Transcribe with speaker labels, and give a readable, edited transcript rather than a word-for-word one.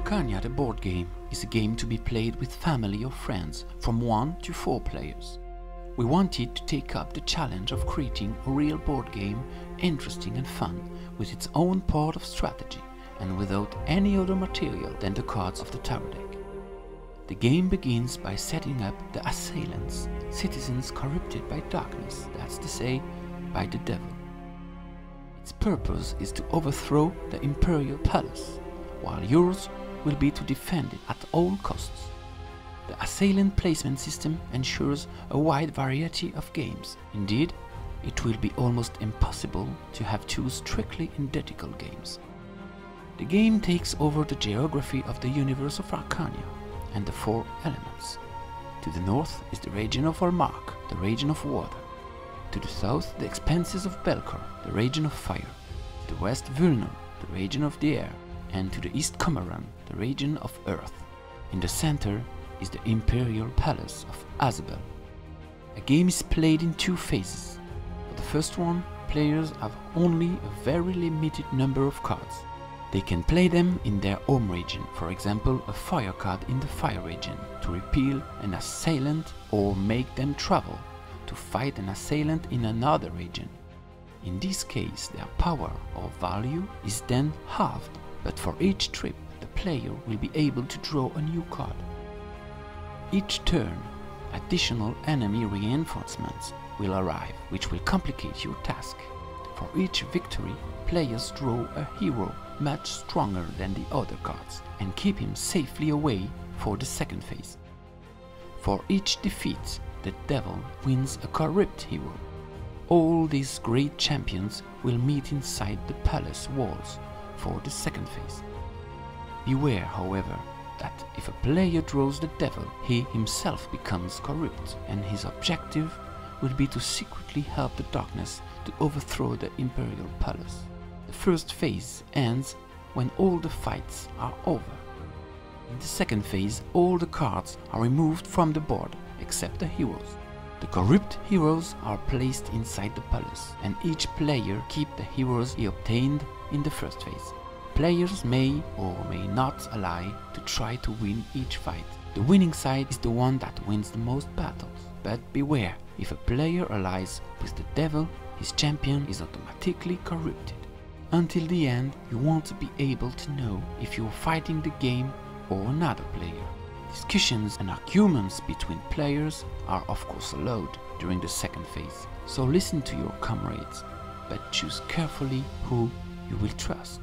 Speaker 1: Arcanya, the board game, is a game to be played with family or friends from 1 to 4 players. We wanted to take up the challenge of creating a real board game, interesting and fun, with its own part of strategy and without any other material than the cards of the tower deck. The game begins by setting up the assailants, citizens corrupted by darkness, that's to say, by the devil. Its purpose is to overthrow the imperial palace, while yours will be to defend it at all costs. The assailant placement system ensures a wide variety of games. Indeed, it will be almost impossible to have 2 strictly identical games. The game takes over the geography of the universe of Arcanya and the 4 elements. To the north is the region of Olmark, the region of water. To the south, the expanses of Belkor, the region of fire. To the west, Vulnor, the region of the air. And to the east, Comaran, the region of earth. In the center is the imperial palace of Azabel. A game is played in 2 phases. For the first one, players have only a very limited number of cards. They can play them in their home region, for example a fire card in the fire region, to repel an assailant or make them travel, to fight an assailant in another region. In this case, their power or value is then halved, but for each trip the player will be able to draw a new card. Each turn, additional enemy reinforcements will arrive, which will complicate your task. For each victory, players draw a hero much stronger than the other cards and keep him safely away for the second phase. For each defeat, the devil wins a corrupt hero. All these great champions will meet inside the palace walls for the second phase. Beware, however, that if a player draws the devil, he himself becomes corrupt, and his objective will be to secretly help the darkness to overthrow the imperial palace. The first phase ends when all the fights are over. In the second phase, all the cards are removed from the board except the heroes. The corrupt heroes are placed inside the palace, and each player keeps the heroes he obtained in the first phase. Players may or may not ally to try to win each fight. The winning side is the one that wins the most battles. But beware, if a player allies with the devil, his champion is automatically corrupted. Until the end, you won't be able to know if you're fighting the game or another player. Discussions and arguments between players are of course allowed during the second phase, so listen to your comrades, but choose carefully who you will trust.